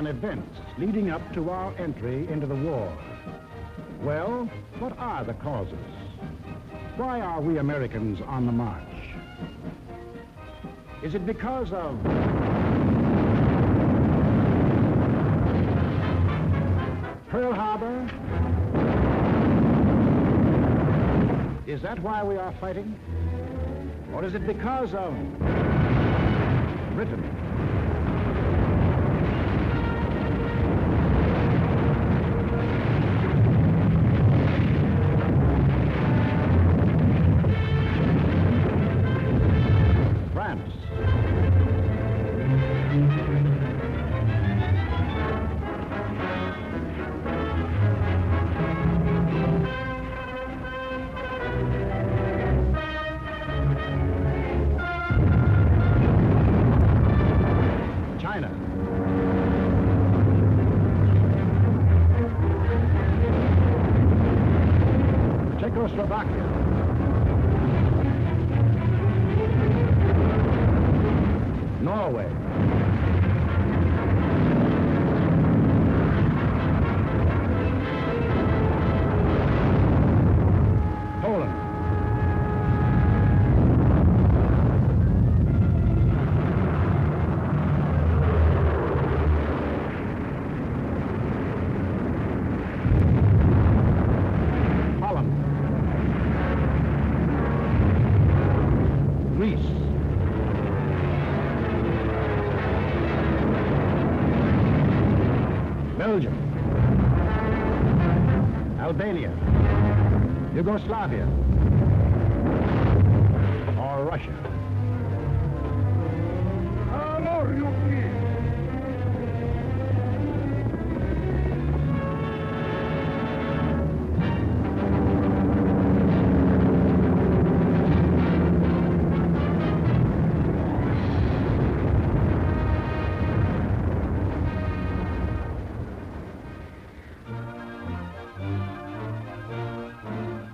on events leading up to our entry into the war. Well, what are the causes? Why are we Americans on the march? Is it because of Pearl Harbor? Is that why we are fighting? Or is it because of Britain? France? China? Czechoslovakia? Norway? Poland? Holland? Greece? Belgium? Albania? Yugoslavia? Or Russia?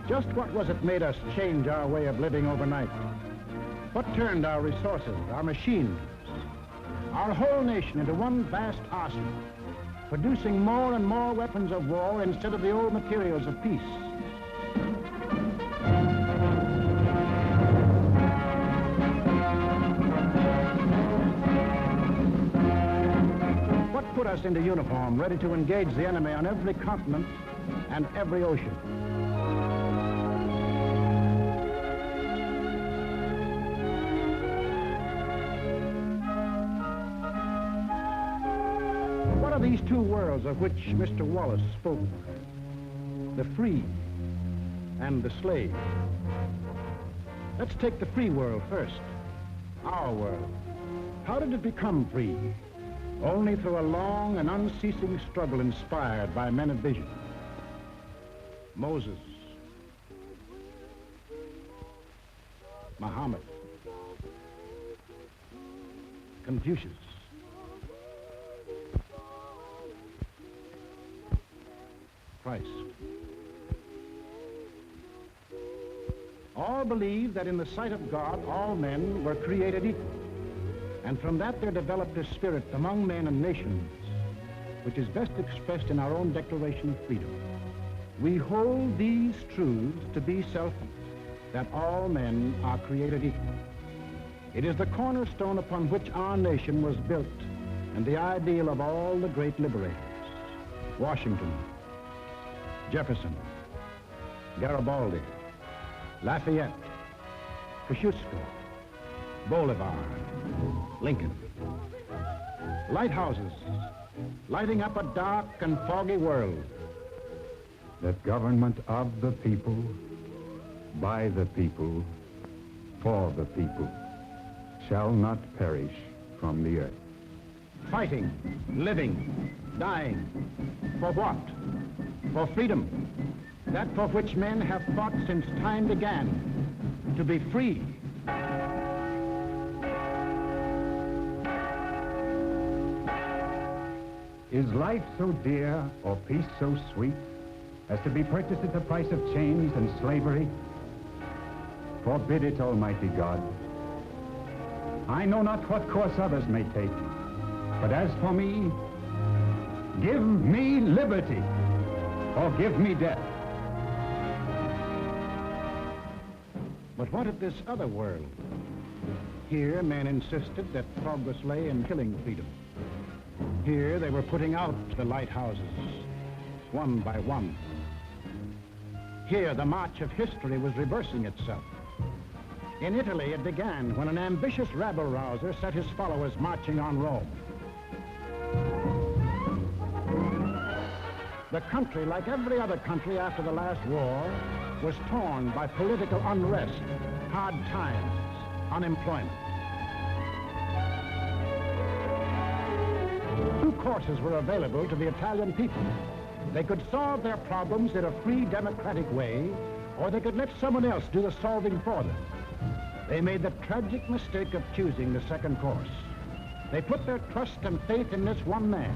Just what was it made us change our way of living overnight? What turned our resources, our machines, our whole nation into one vast arsenal, producing more and more weapons of war instead of the old materials of peace? What put us into uniform, ready to engage the enemy on every continent and every ocean? What are these two worlds of which Mr. Wallace spoke? The free and the slave. Let's take the free world first, our world. How did it become free? Only through a long and unceasing struggle inspired by men of vision. Moses, Muhammad, Confucius, Christ. All believe that in the sight of God, all men were created equal. And from that there developed a spirit among men and nations, which is best expressed in our own Declaration of Freedom. We hold these truths to be self-evident, that all men are created equal. It is the cornerstone upon which our nation was built, and the ideal of all the great liberators. Washington, Jefferson, Garibaldi, Lafayette, Kosciuszko, Bolivar, Lincoln. Lighthouses lighting up a dark and foggy world. That government of the people, by the people, for the people, shall not perish from the earth. Fighting, living, dying. For what? For freedom. That for which men have fought since time began. To be free. Is life so dear or peace so sweet as to be purchased at the price of chains and slavery? Forbid it, Almighty God. I know not what course others may take, but as for me, Give me liberty, or give me death. But what of this other world? Here, men insisted that progress lay in killing freedom. Here, they were putting out the lighthouses, one by one. Here, the march of history was reversing itself. In Italy, it began when an ambitious rabble-rouser set his followers marching on Rome. The country, like every other country after the last war, was torn by political unrest, hard times, unemployment. Two courses were available to the Italian people. They could solve their problems in a free, democratic way, or they could let someone else do the solving for them. They made the tragic mistake of choosing the second course. They put their trust and faith in this one man.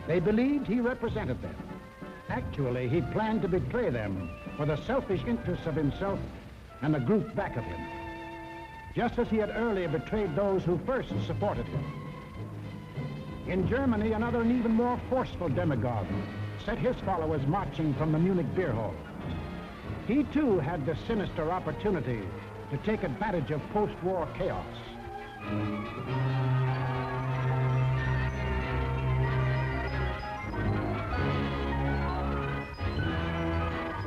They believed he represented them. Actually, he planned to betray them for the selfish interests of himself and the group back of him, just as he had earlier betrayed those who first supported him. In Germany, another and even more forceful demagogue set his followers marching from the Munich beer hall. He too had the sinister opportunity to take advantage of post-war chaos.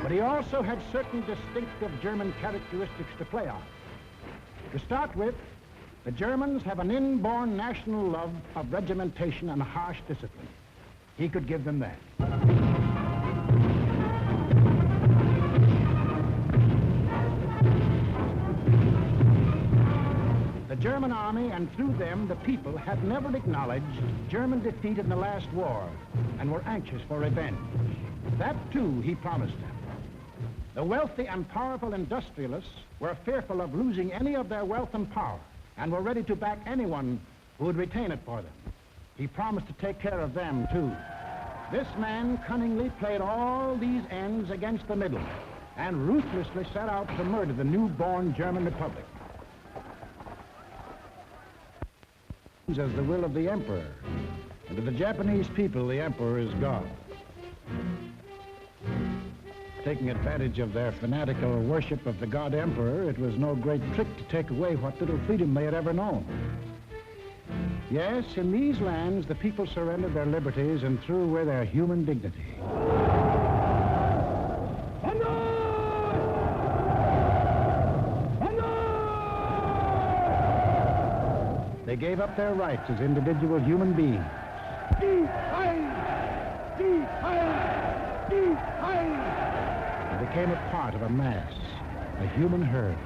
But he also had certain distinctive German characteristics to play on. To start with, the Germans have an inborn national love of regimentation and harsh discipline. He could give them that. The German army, and through them the people, had never acknowledged German defeat in the last war and were anxious for revenge. That too he promised them. The wealthy and powerful industrialists were fearful of losing any of their wealth and power and were ready to back anyone who would retain it for them. He promised to take care of them too. This man cunningly played all these ends against the middle and ruthlessly set out to murder the newborn German Republic. As the will of the emperor, and to the Japanese people, the emperor is God. Taking advantage of their fanatical worship of the god emperor, it was no great trick to take away what little freedom they had ever known. Yes, in these lands, the people surrendered their liberties and threw away their human dignity. They gave up their rights as individual human beings. They became a part of a mass, a human herd.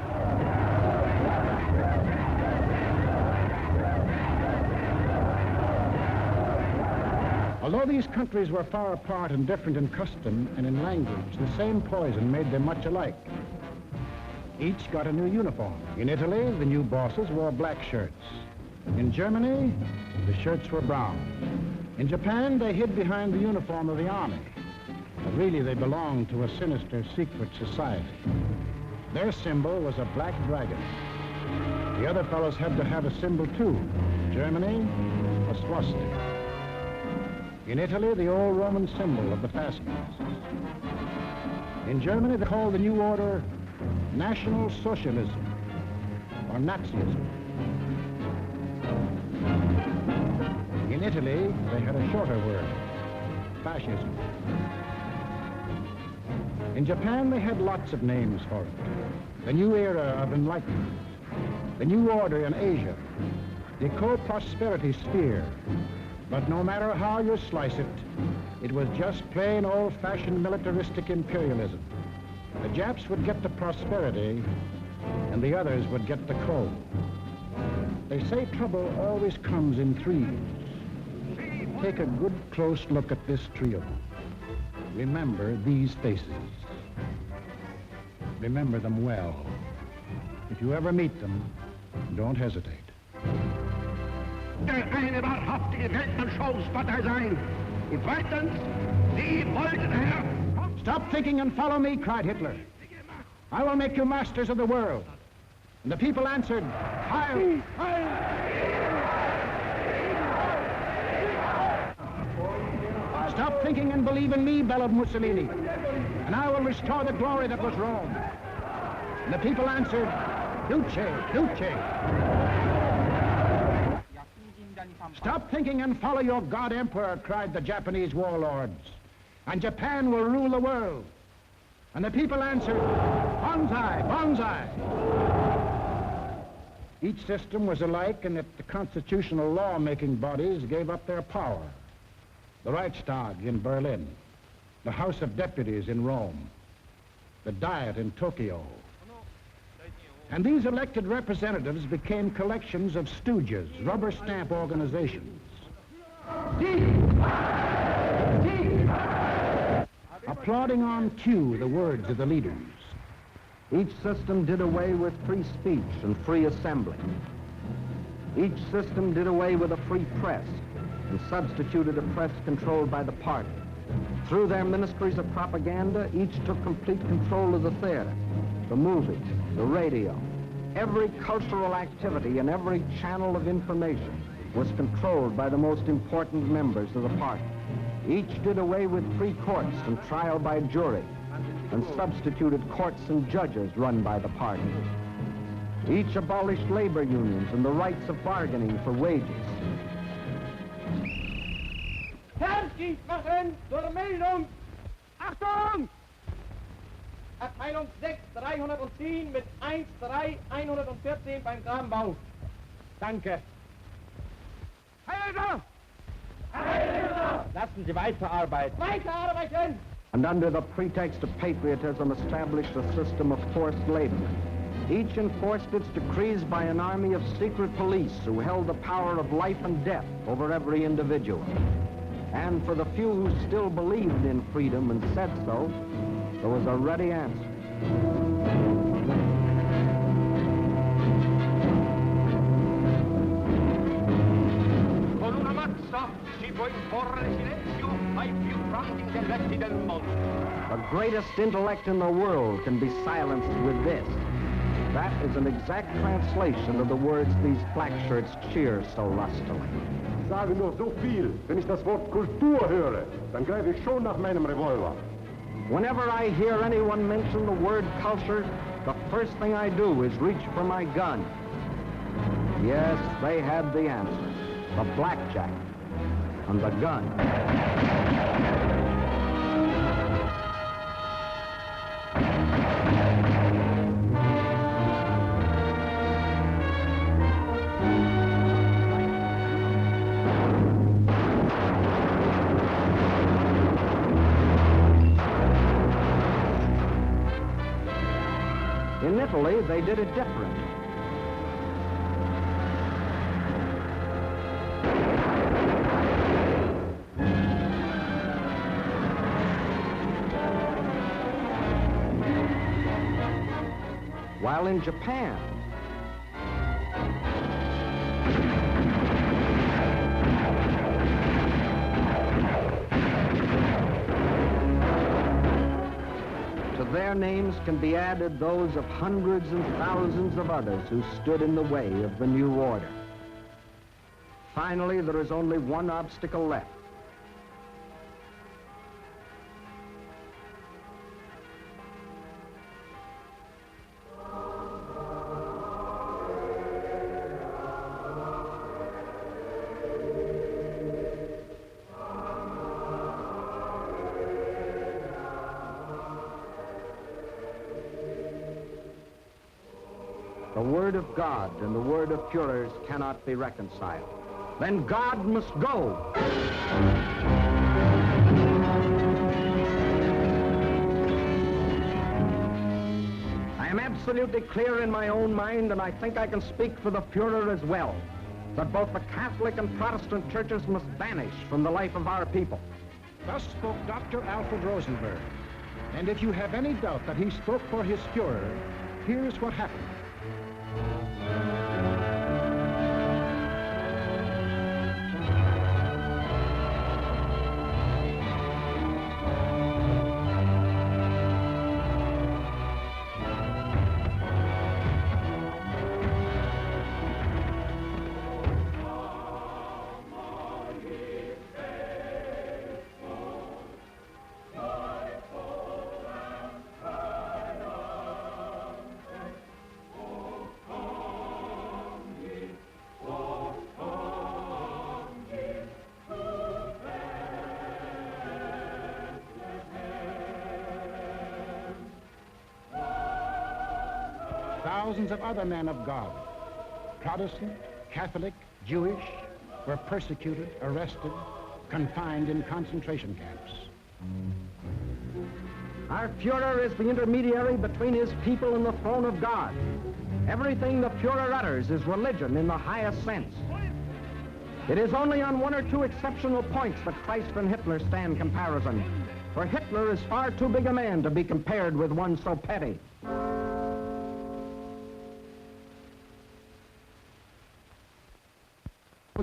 Although these countries were far apart and different in custom and in language, the same poison made them much alike. Each got a new uniform. In Italy, the new bosses wore black shirts. In Germany, the shirts were brown. In Japan, they hid behind the uniform of the army. But really, they belonged to a sinister, secret society. Their symbol was a black dragon. The other fellows had to have a symbol, too. Germany, a swastika. In Italy, the old Roman symbol of the fascists. In Germany, they called the new order National Socialism, or Nazism. In Italy, they had a shorter word, fascism. In Japan, they had lots of names for it. The new era of enlightenment, the new order in Asia, the co-prosperity sphere. But no matter how you slice it, it was just plain old-fashioned militaristic imperialism. The Japs would get the prosperity, and the others would get the coal. They say trouble always comes in threes. Take a good close look at this trio. Remember these faces. Remember them well. If you ever meet them, don't hesitate. Eine wahrhaftige Weltanschauungspartei sein. Und zweitens, Sie wollten, Herr... Stop thinking and follow me, cried Hitler. I will make you masters of the world. And the people answered, Heil! Heil! Stop thinking and believe in me, bellowed Mussolini, and I will restore the glory that was Rome. And the people answered, Duce, Duce. Stop thinking and follow your God Emperor, cried the Japanese warlords, and Japan will rule the world. And the people answered, Banzai, Banzai. Each system was alike in that the constitutional law-making bodies gave up their power. The Reichstag in Berlin, the House of Deputies in Rome, the Diet in Tokyo. And these elected representatives became collections of stooges, rubber stamp organizations. Applauding on cue the words of the leaders. Each system did away with free speech and free assembly. Each system did away with a free press and substituted a press controlled by the party. Through their ministries of propaganda, each took complete control of the theater, the movies, the radio. Every cultural activity and every channel of information was controlled by the most important members of the party. Each did away with free courts and trial by jury, and substituted courts and judges run by the party. Each abolished labor unions and the rights of bargaining for wages. Fertig machen zur Meldung! Achtung! Abteilung 6, 310 mit 13114 beim Grabenbau. Danke. Heilser! Heilser! Lassen Sie weiterarbeiten. Weiterarbeiten! And under the pretext of patriotism established a system of forced labor. Each enforced its decrees by an army of secret police who held the power of life and death over every individual. And for the few who still believed in freedom and said so, there was a ready answer. Con una mazza si può imporre silenzio ai più grandi intelletti del mondo. The greatest intellect in the world can be silenced with this. That is an exact translation of the words these black shirts cheer so lustily. Ich sage nur so viel, wenn ich das Wort Kultur höre, dann greife ich schon nach meinem Revolver. Whenever I hear anyone mention the word culture, the first thing I do is reach for my gun. Yes, they had the answer. The blackjack and the gun. In Italy, they did it different. While in Japan, to their names can be added those of hundreds and thousands of others who stood in the way of the new order. Finally, there is only one obstacle left. The word of God and the word of Führers cannot be reconciled. Then God must go. I am absolutely clear in my own mind, and I think I can speak for the Führer as well, that both the Catholic and Protestant churches must vanish from the life of our people. Thus spoke Dr. Alfred Rosenberg. And if you have any doubt that he spoke for his Führer, here's what happened. thousands of other men of God, Protestant, Catholic, Jewish, were persecuted, arrested, confined in concentration camps. Our Führer is the intermediary between his people and the throne of God. Everything the Führer utters is religion in the highest sense. It is only on one or two exceptional points that Christ and Hitler stand comparison, for Hitler is far too big a man to be compared with one so petty.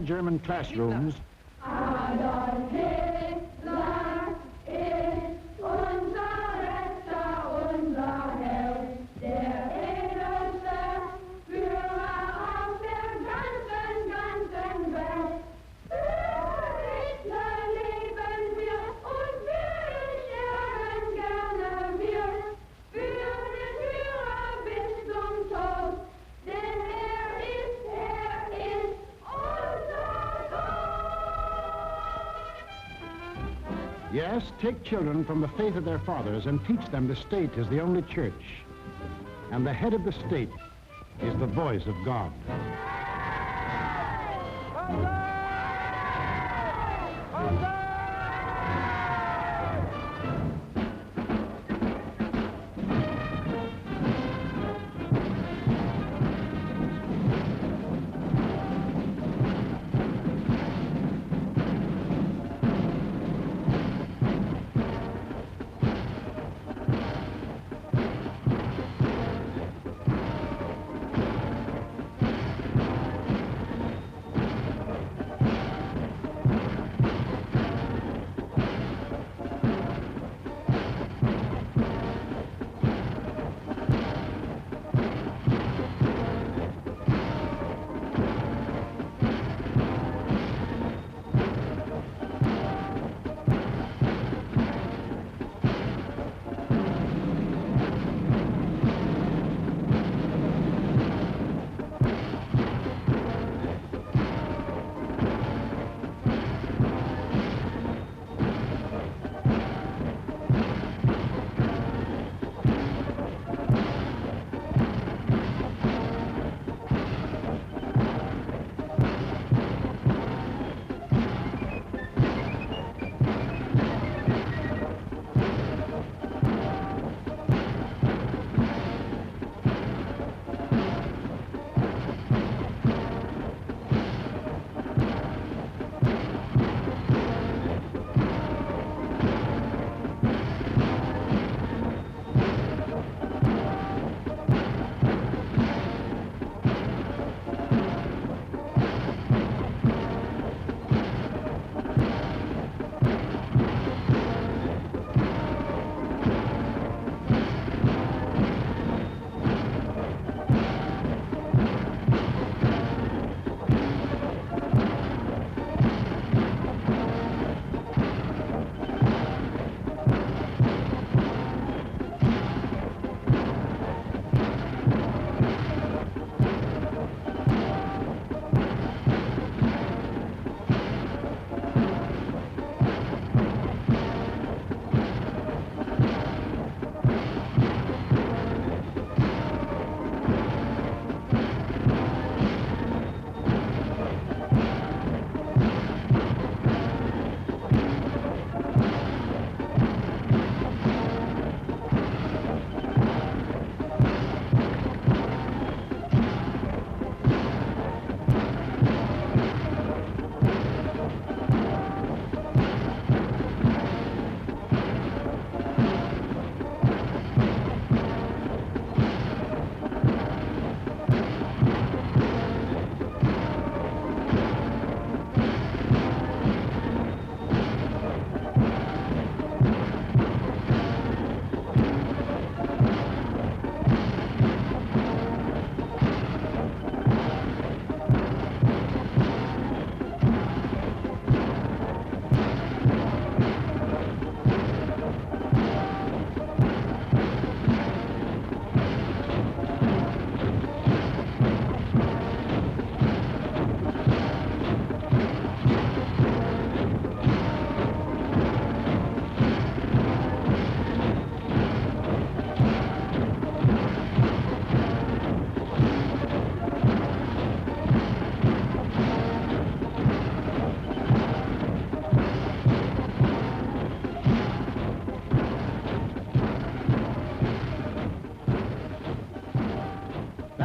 German classrooms. Adolf Hitler ist unser Retter, unser Held, der edelste Führer auf der ganzen Welt. Für Hitler leben wir und wir sterben gerne wir. Für den Führer bis zum Tod, denn er ist Yes, take children from the faith of their fathers and teach them the state is the only church, and the head of the state is the voice of God.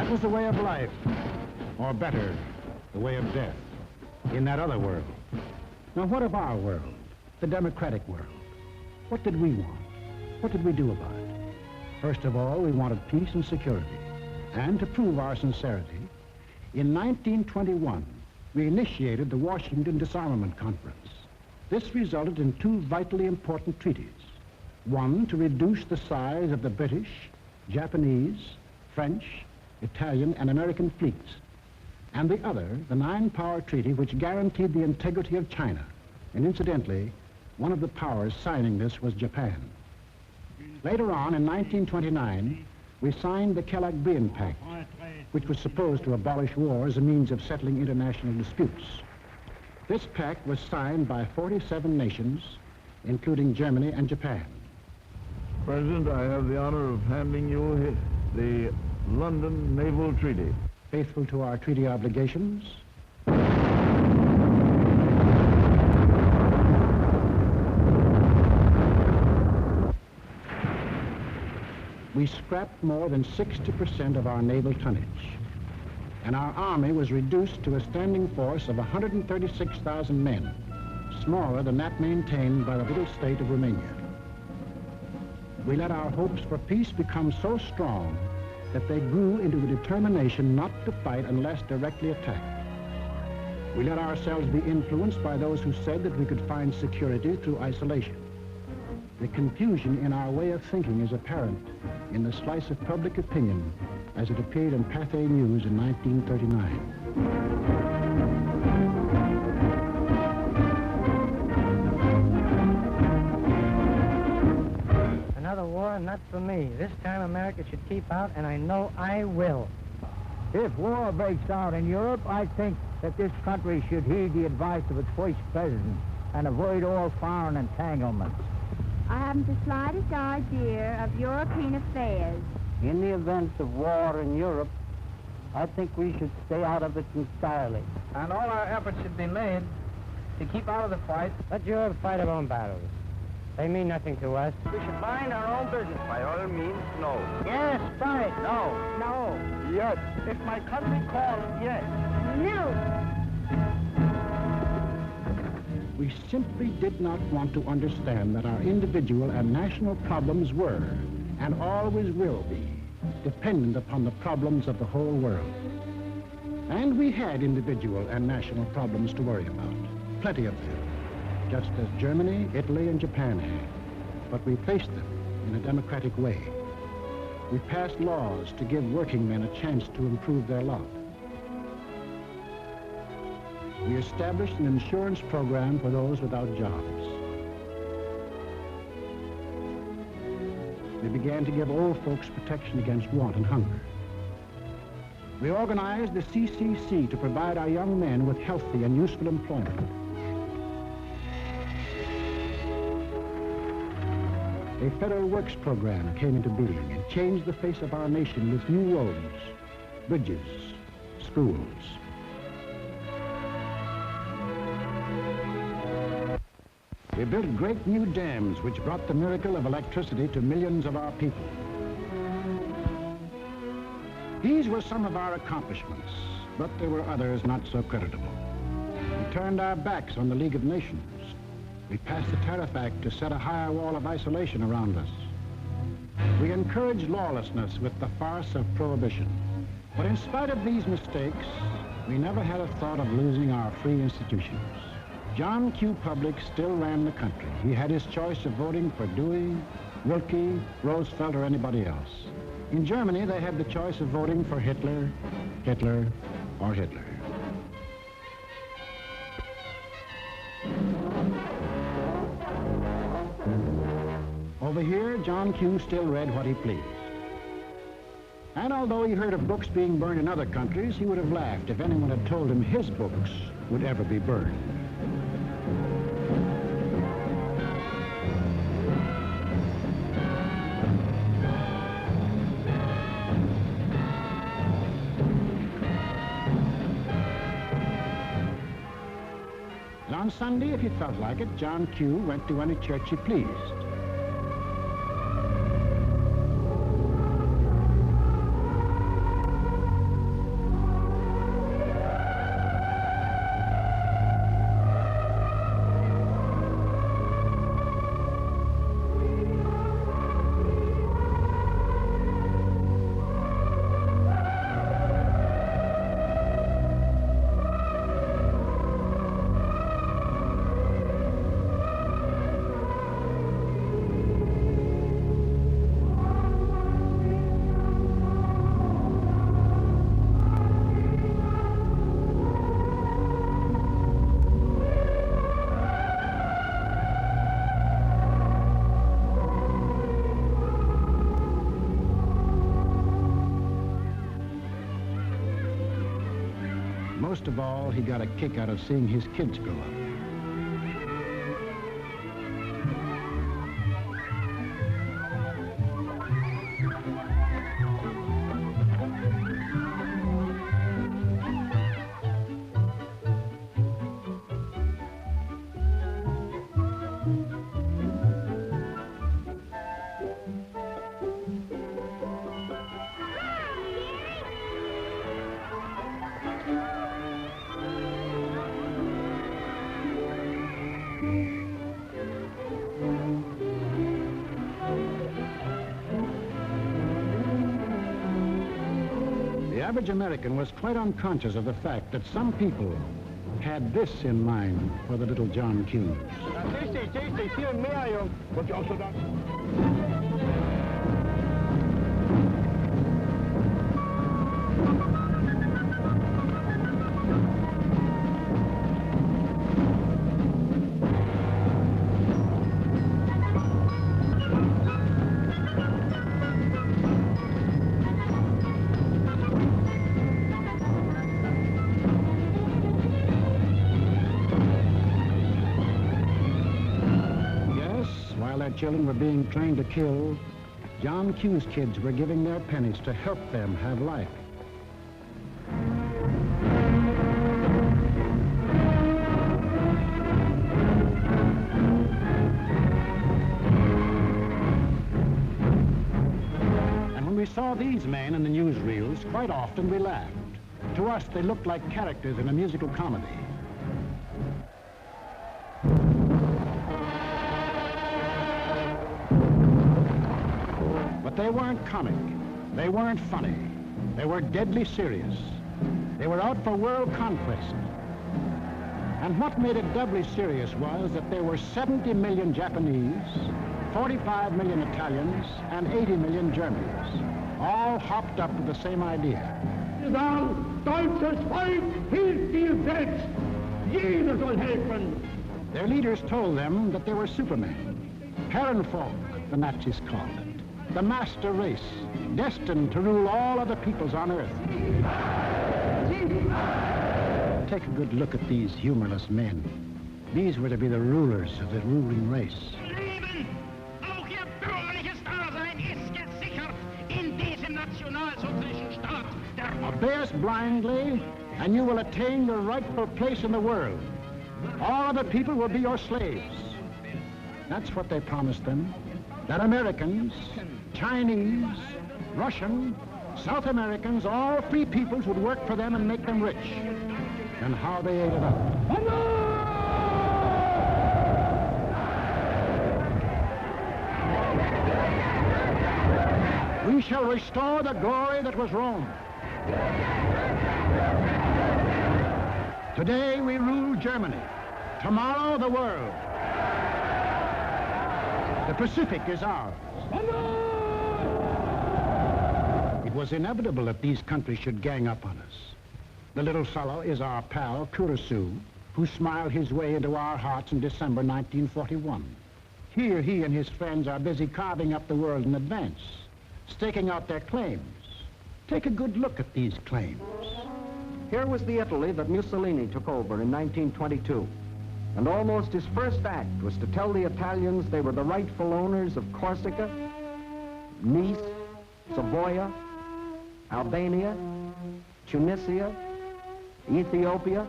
That was the way of life, or better, the way of death, in that other world. Now, what of our world, the democratic world? What did we want? What did we do about it? First of all, we wanted peace and security. And to prove our sincerity, in 1921, we initiated the Washington Disarmament Conference. This resulted in two vitally important treaties. One, to reduce the size of the British, Japanese, French, Italian, and American fleets. And the other, the Nine-Power Treaty, which guaranteed the integrity of China. And incidentally, one of the powers signing this was Japan. Later on, in 1929, we signed the Kellogg-Briand Pact, which was supposed to abolish war as a means of settling international disputes. This pact was signed by 47 nations, including Germany and Japan. President, I have the honor of handing you the London Naval Treaty. Faithful to our treaty obligations, we scrapped more than 60% of our naval tonnage, and our army was reduced to a standing force of 136,000 men, smaller than that maintained by the little state of Romania. We let our hopes for peace become so strong that they grew into a determination not to fight unless directly attacked. We let ourselves be influenced by those who said that we could find security through isolation. The confusion in our way of thinking is apparent in the slice of public opinion as it appeared in Pathé News in 1939. Another war, and not for me. This time America should keep out, and I know I will. If war breaks out in Europe, I think that this country should heed the advice of its first president and avoid all foreign entanglements. I haven't the slightest idea of European affairs. In the event of war in Europe, I think we should stay out of it entirely. And all our efforts should be made to keep out of the fight. Let Europe fight her own battles. They mean nothing to us. We should mind our own business. By all means, no. Yes, fight. No. No. Yes. If my country calls, yes. No. We simply did not want to understand that our individual and national problems were, and always will be, dependent upon the problems of the whole world. And we had individual and national problems to worry about, plenty of them, just as Germany, Italy, and Japan had. But we faced them in a democratic way. We passed laws to give working men a chance to improve their lot. We established an insurance program for those without jobs. We began to give old folks protection against want and hunger. We organized the CCC to provide our young men with healthy and useful employment. A federal works program came into being and changed the face of our nation with new roads, bridges, schools. We built great new dams which brought the miracle of electricity to millions of our people. These were some of our accomplishments, but there were others not so creditable. We turned our backs on the League of Nations. We passed the Tariff Act to set a higher wall of isolation around us. We encouraged lawlessness with the farce of prohibition. But in spite of these mistakes, we never had a thought of losing our free institutions. John Q. Public still ran the country. He had his choice of voting for Dewey, Wilkie, Roosevelt, or anybody else. In Germany, they had the choice of voting for Hitler, Hitler, or Hitler. Over here, John Q. still read what he pleased. And although he heard of books being burned in other countries, he would have laughed if anyone had told him his books would ever be burned. And on Sunday, if he felt like it, John Q. went to any church he pleased. most of all, he got a kick out of seeing his kids grow up. The average American was quite unconscious of the fact that some people had this in mind for the little John Q. Children were being trained to kill, John Q's kids were giving their pennies to help them have life. And when we saw these men in the newsreels, quite often we laughed. To us, they looked like characters in a musical comedy. But they weren't comic, they weren't funny, they were deadly serious. They were out for world conquest. And what made it doubly serious was that there were 70 million Japanese, 45 million Italians, and 80 million Germans, all hopped up with the same idea. Deutsches Volk hilft dir selbst. Jeder soll helfen. Their leaders told them that they were supermen, Herrenvolk, the Nazis called it. The master race, destined to rule all other peoples on earth. Take a good look at these humorless men. These were to be the rulers of the ruling race. Leben, auch ihr bürgerliches Dasein ist gesichert in diesem nationalsozialistischen Staat. Obey us blindly, and you will attain your rightful place in the world. All other people will be your slaves. That's what they promised them. That Americans, Chinese, Russian, South Americans, all free peoples would work for them and make them rich. And how they ate it up. We shall restore the glory that was Rome. Today we rule Germany. Tomorrow the world. The Pacific is ours. It was inevitable that these countries should gang up on us. The little fellow is our pal, Kurosu, who smiled his way into our hearts in December 1941. Here he and his friends are busy carving up the world in advance, staking out their claims. Take a good look at these claims. Here was the Italy that Mussolini took over in 1922. And almost his first act was to tell the Italians they were the rightful owners of Corsica, Nice, Savoia, Albania, Tunisia, Ethiopia,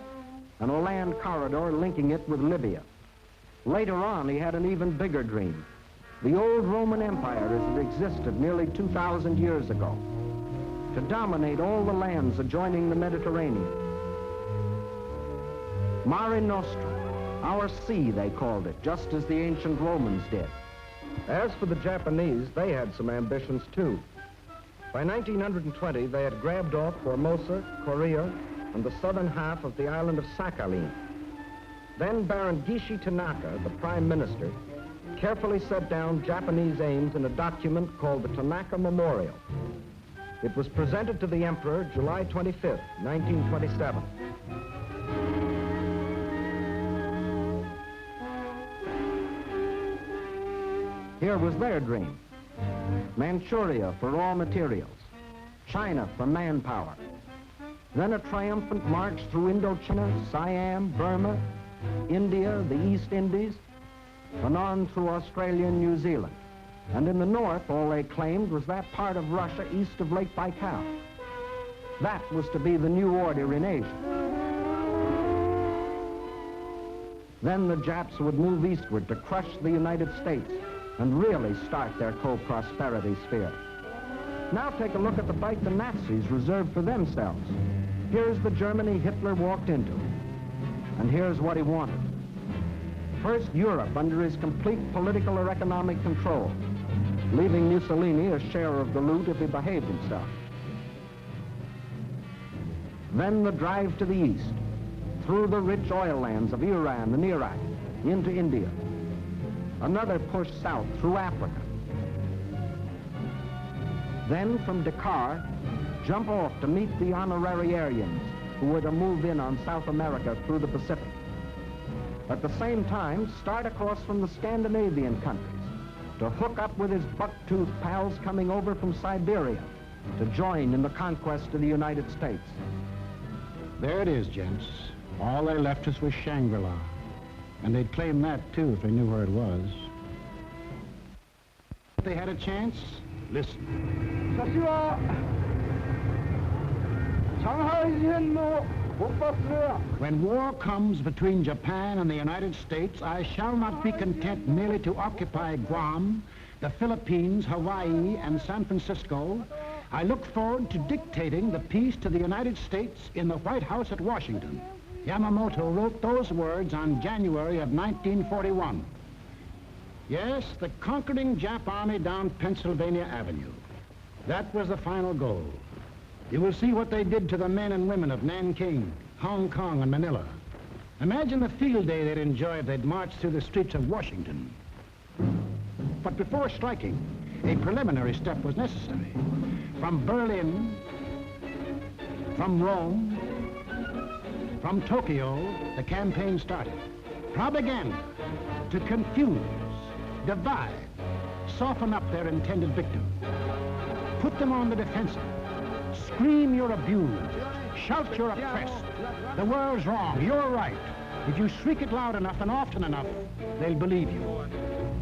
and a land corridor linking it with Libya. Later on, he had an even bigger dream. The old Roman Empire as it existed nearly 2,000 years ago. To dominate all the lands adjoining the Mediterranean. Mare Nostrum. Our sea, they called it, just as the ancient Romans did. As for the Japanese, they had some ambitions too. By 1920, they had grabbed off Formosa, Korea, and the southern half of the island of Sakhalin. Then Baron Gishi Tanaka, the prime minister, carefully set down Japanese aims in a document called the Tanaka Memorial. It was presented to the emperor July 25th, 1927. Here was their dream. Manchuria for raw materials. China for manpower. Then a triumphant march through Indochina, Siam, Burma, India, the East Indies, and on through Australia and New Zealand. And in the north, all they claimed was that part of Russia east of Lake Baikal. That was to be the new order in Asia. Then the Japs would move eastward to crush the United States and really start their co-prosperity sphere. Now take a look at the bite the Nazis reserved for themselves. Here's the Germany Hitler walked into, and here's what he wanted. First, Europe under his complete political or economic control, leaving Mussolini a share of the loot if he behaved himself. Then the drive to the east, through the rich oil lands of Iran and Iraq, into India. Another push south through Africa. Then from Dakar, jump off to meet the honorary Aryans who were to move in on South America through the Pacific. At the same time, start across from the Scandinavian countries to hook up with his buck-toothed pals coming over from Siberia to join in the conquest of the United States. There it is, gents. All they left us was Shangri-La. And they'd claim that, too, if they knew where it was. If they had a chance, listen. When war comes between Japan and the United States, I shall not be content merely to occupy Guam, the Philippines, Hawaii, and San Francisco. I look forward to dictating the peace to the United States in the White House at Washington. Yamamoto wrote those words on January of 1941. Yes, the conquering Jap army down Pennsylvania Avenue. That was the final goal. You will see what they did to the men and women of Nanking, Hong Kong, and Manila. Imagine the field day they'd enjoy if they'd marched through the streets of Washington. But before striking, a preliminary step was necessary. From Berlin, from Rome, from Tokyo, the campaign started. Propaganda to confuse, divide, soften up their intended victim. Put them on the defensive. Scream you're abused. Shout you're oppressed. The world's wrong, you're right. If you shriek it loud enough and often enough, they'll believe you.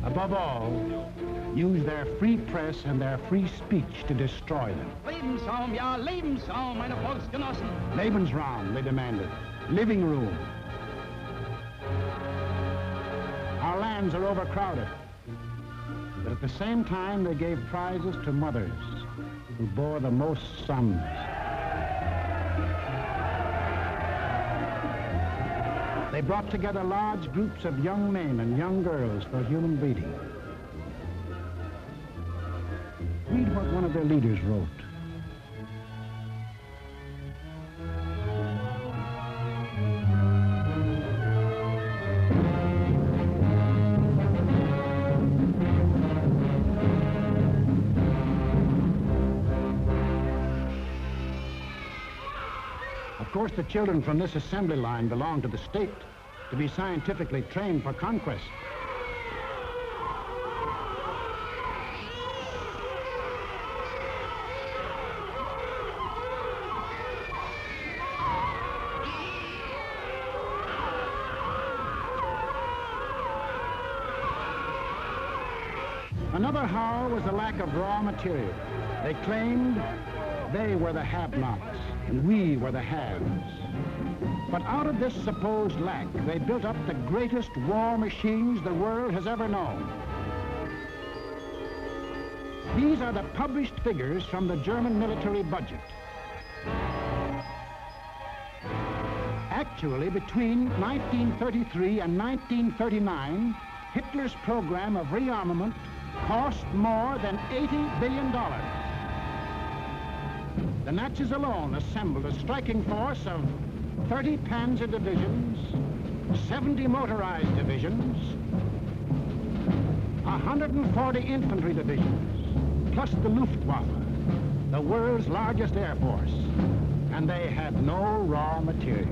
Above all, use their free press and their free speech to destroy them. Lebensraum, ja, Lebensraum, meine Volksgenossen. Lebensraum, they demanded. Living room. Our lands are overcrowded. But at the same time, they gave prizes to mothers who bore the most sons. They brought together large groups of young men and young girls for human breeding. Read what one of their leaders wrote. Of course, the children from this assembly line belong to the state to be scientifically trained for conquest. Another howl was the lack of raw material. They claimed they were the have-nots and we were the haves. But out of this supposed lack, they built up the greatest war machines the world has ever known. These are the published figures from the German military budget. Actually, between 1933 and 1939, Hitler's program of rearmament cost more than $80 billion. The Nazis alone assembled a striking force of 30 panzer divisions, 70 motorized divisions, 140 infantry divisions, plus the Luftwaffe, the world's largest air force. And they had no raw materials.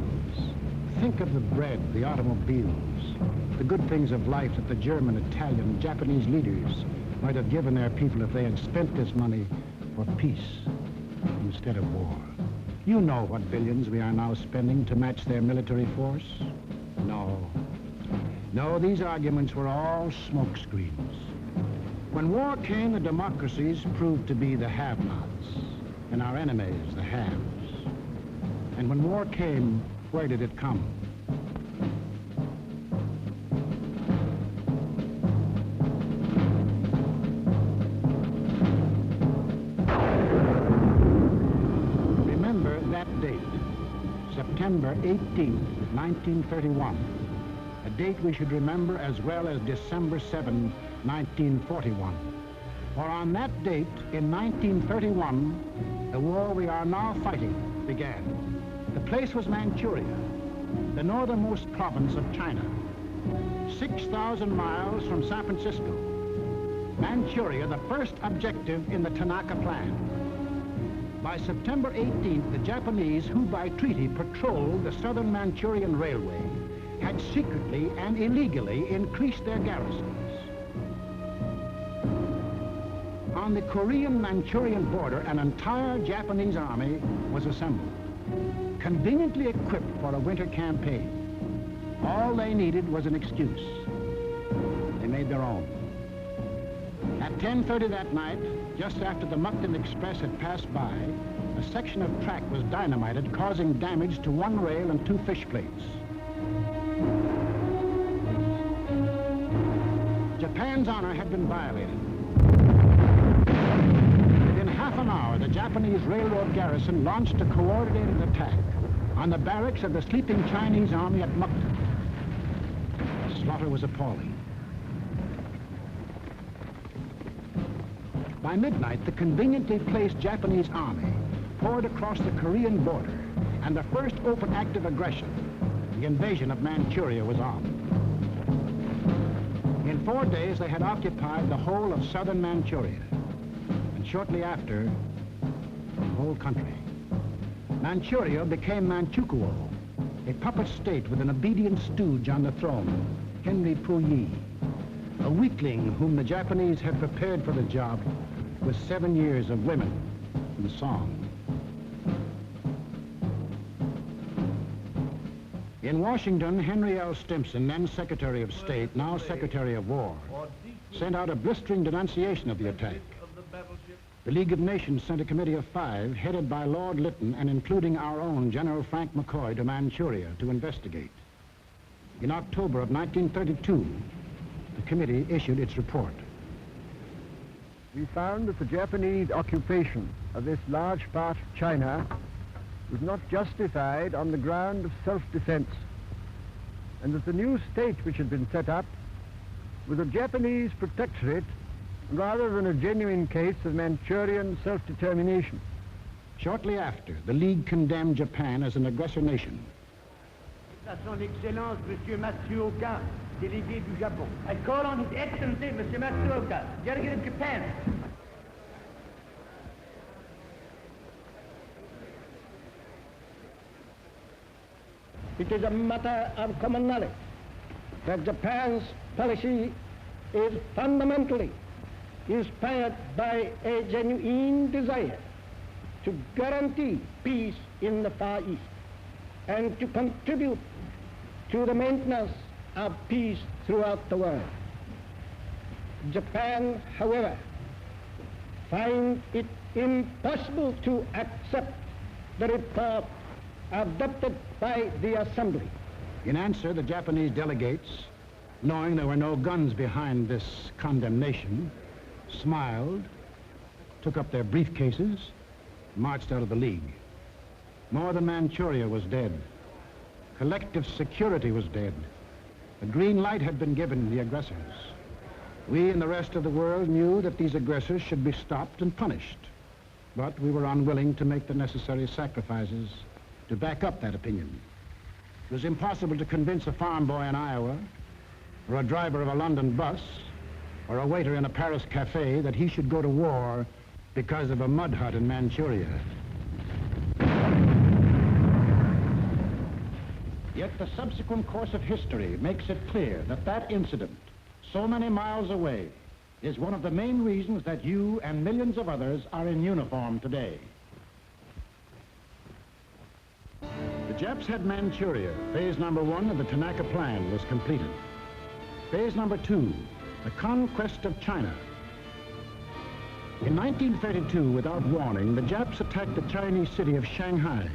Think of the bread, the automobiles, the good things of life that the German, Italian, Japanese leaders might have given their people if they had spent this money for peace instead of war. You know what billions we are now spending to match their military force? No. No, these arguments were all smokescreens. When war came, the democracies proved to be the have-nots, and our enemies the haves. And when war came, where did it come? Remember that date, September 18th, 1931, a date we should remember as well as December 7, 1941. For on that date, in 1931, the war we are now fighting began. The place was Manchuria, the northernmost province of China, 6,000 miles from San Francisco. Manchuria, the first objective in the Tanaka Plan. By September 18th, the Japanese, who by treaty patrolled the southern Manchurian Railway, had secretly and illegally increased their garrisons. On the Korean-Manchurian border, an entire Japanese army was assembled, conveniently equipped for a winter campaign. All they needed was an excuse. They made their own. At 10:30 that night, just after the Mukden Express had passed by, a section of track was dynamited, causing damage to one rail and 2 fish plates. Japan's honor had been violated. Within half an hour, the Japanese railroad garrison launched a coordinated attack on the barracks of the sleeping Chinese army at Mukden. The slaughter was appalling. By midnight, the conveniently placed Japanese army poured across the Korean border, and the first open act of aggression, the invasion of Manchuria, was on. In 4 days, they had occupied the whole of southern Manchuria, and shortly after, the whole country. Manchuria became Manchukuo, a puppet state with an obedient stooge on the throne, Henry Puyi, a weakling whom the Japanese had prepared for the job with 7 years of women and song. In Washington, Henry L. Stimson, then Secretary of State, now Secretary of War, sent out a blistering denunciation of the attack. The League of Nations sent a committee of 5, headed by Lord Lytton and including our own General Frank McCoy, to Manchuria to investigate. In October of 1932, the committee issued its report. We found that the Japanese occupation of this large part of China was not justified on the ground of self-defense, and that the new state which had been set up was a Japanese protectorate rather than a genuine case of Manchurian self-determination. Shortly after, the League condemned Japan as an aggressor nation. Son Excellence, Monsieur Matsuoka, délégué du Japon. I call on His Excellency, Monsieur Matsuoka, delegate of Japan. It is a matter of common knowledge that Japan's policy is fundamentally inspired by a genuine desire to guarantee peace in the Far East and to contribute to the maintenance of peace throughout the world. Japan, however, finds it impossible to accept the report adopted by the Assembly. In answer, the Japanese delegates, knowing there were no guns behind this condemnation, smiled, took up their briefcases, marched out of the League. Northern Manchuria was dead. Collective security was dead. The green light had been given to the aggressors. We and the rest of the world knew that these aggressors should be stopped and punished, but we were unwilling to make the necessary sacrifices to back up that opinion. It was impossible to convince a farm boy in Iowa, or a driver of a London bus, or a waiter in a Paris cafe that he should go to war because of a mud hut in Manchuria. Yet the subsequent course of history makes it clear that that incident, so many miles away, is one of the main reasons that you and millions of others are in uniform today. Japs had Manchuria. Phase number 1 of the Tanaka Plan was completed. Phase number 2, the conquest of China. In 1932, without warning, the Japs attacked the Chinese city of Shanghai.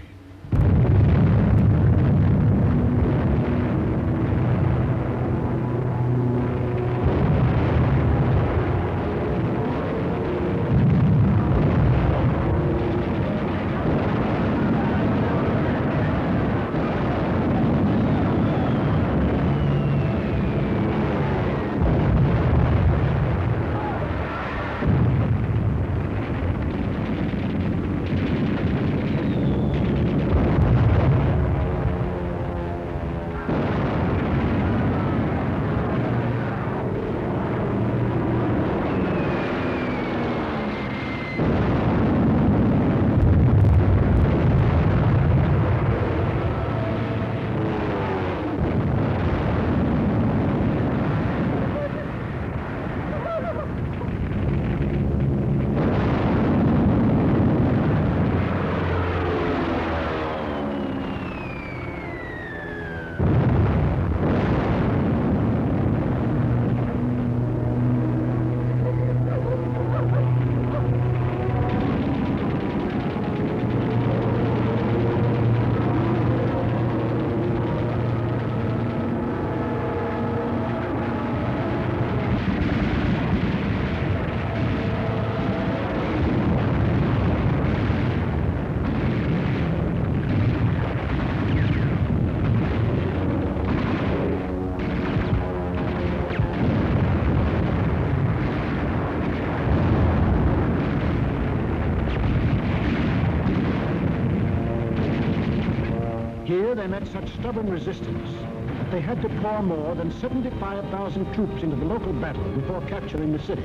Here they met such stubborn resistance that they had to pour more than 75,000 troops into the local battle before capturing the city.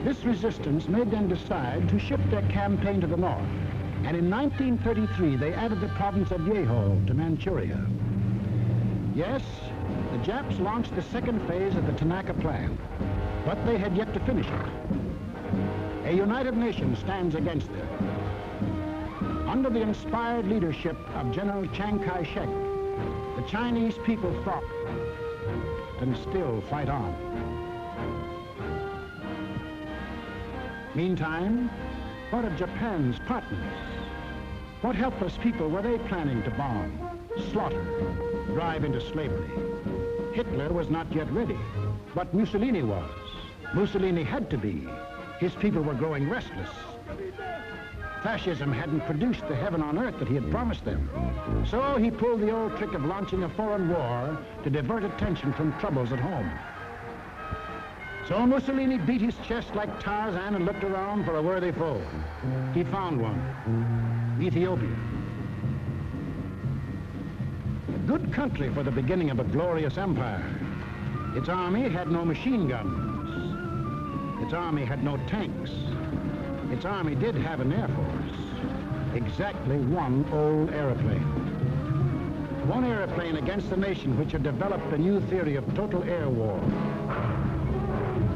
This resistance made them decide to shift their campaign to the north, and in 1933 they added the province of Yehol to Manchuria. Yes, the Japs launched the second phase of the Tanaka Plan, but they had yet to finish it. A united nation stands against them. Under the inspired leadership of General Chiang Kai-shek, the Chinese people fought and still fight on. Meantime, what of Japan's partners? What helpless people were they planning to bomb, slaughter, drive into slavery? Hitler was not yet ready, but Mussolini was. Mussolini had to be. His people were growing restless. Fascism hadn't produced the heaven on earth that he had promised them. So he pulled the old trick of launching a foreign war to divert attention from troubles at home. So Mussolini beat his chest like Tarzan and looked around for a worthy foe. He found one, Ethiopia. A good country for the beginning of a glorious empire. Its army had no machine guns. Its army had no tanks. Its army did have an air force, exactly one old airplane. One airplane against a nation which had developed a new theory of total air war,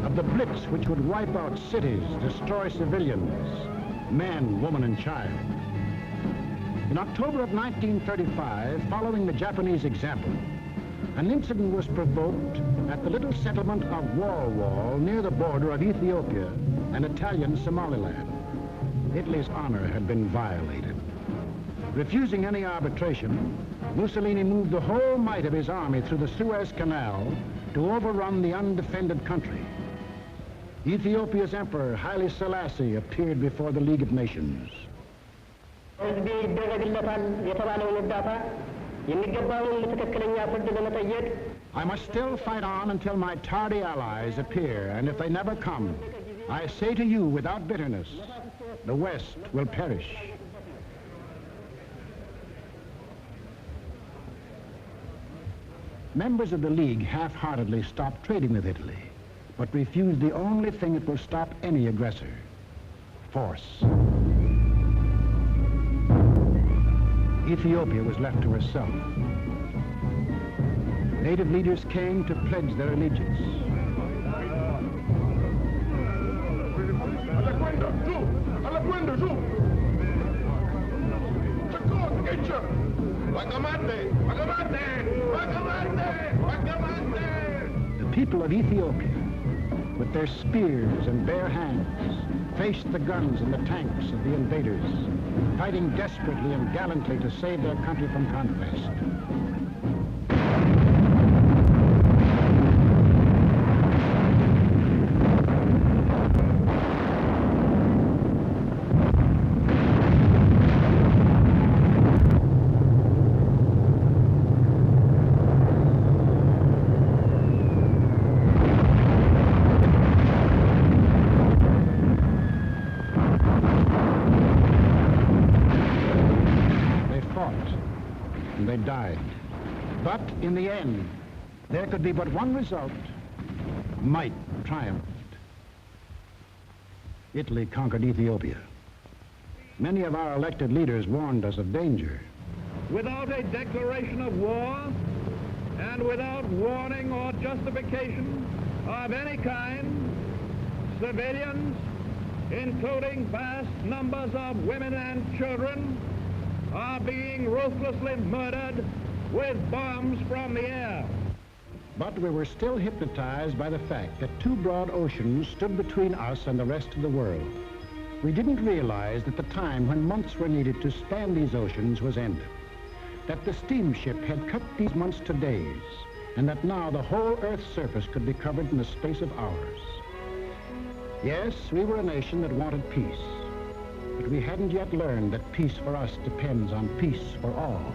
of the blitz which would wipe out cities, destroy civilians, men, woman, and child. In October of 1935, following the Japanese example, an incident was provoked at the little settlement of Wall near the border of Ethiopia and Italian Somaliland. Italy's honor had been violated. Refusing any arbitration, Mussolini moved the whole might of his army through the Suez Canal to overrun the undefended country. Ethiopia's emperor, Haile Selassie, appeared before the League of Nations. I must still fight on until my tardy allies appear, and if they never come, I say to you without bitterness, the West will perish. Members of the League half-heartedly stopped trading with Italy, but refused the only thing that will stop any aggressor, force. Ethiopia was left to herself. Native leaders came to pledge their allegiance. The people of Ethiopia, with their spears and bare hands, faced the guns and the tanks of the invaders, fighting desperately and gallantly to save their country from conquest. They died. But in the end, there could be but one result. Might triumphed. Italy conquered Ethiopia. Many of our elected leaders warned us of danger. Without a declaration of war and without warning or justification of any kind, civilians, including vast numbers of women and children, are being ruthlessly murdered with bombs from the air. But we were still hypnotized by the fact that two broad oceans stood between us and the rest of the world. We didn't realize that the time when months were needed to span these oceans was ended, that the steamship had cut these months to days, and that now the whole Earth's surface could be covered in the space of hours. Yes, we were a nation that wanted peace. But we hadn't yet learned that peace for us depends on peace for all.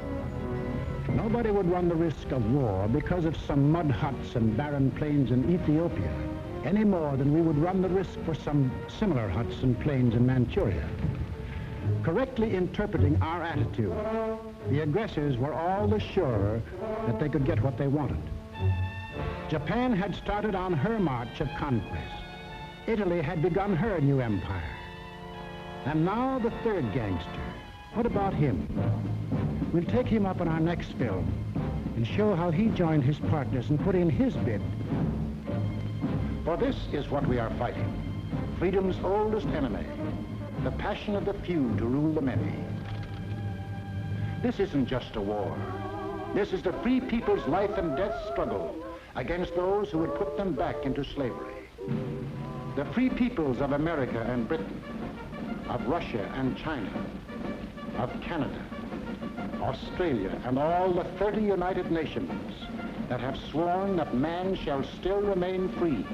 Nobody would run the risk of war because of some mud huts and barren plains in Ethiopia, any more than we would run the risk for some similar huts and plains in Manchuria. Correctly interpreting our attitude, the aggressors were all the surer that they could get what they wanted. Japan had started on her march of conquest. Italy had begun her new empire. And now the third gangster. What about him? We'll take him up in our next film and show how he joined his partners and put in his bid. For this is what we are fighting. Freedom's oldest enemy. The passion of the few to rule the many. This isn't just a war. This is the free people's life and death struggle against those who would put them back into slavery. The free peoples of America and Britain, of Russia and China, of Canada, Australia, and all the 30 United Nations that have sworn that man shall still remain free.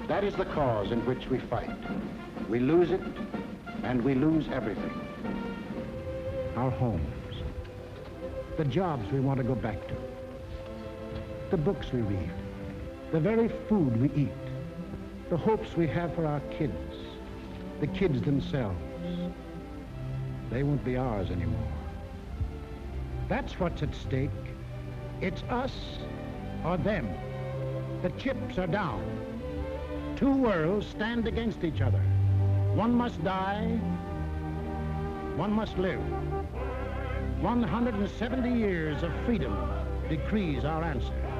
That is the cause in which we fight. We lose it, and we lose everything. Our homes, the jobs we want to go back to, the books we read, the very food we eat, the hopes we have for our kids, the kids themselves. They won't be ours anymore. That's what's at stake. It's us or them. The chips are down. Two worlds stand against each other. One must die, one must live. 170 years of freedom decrees our answer.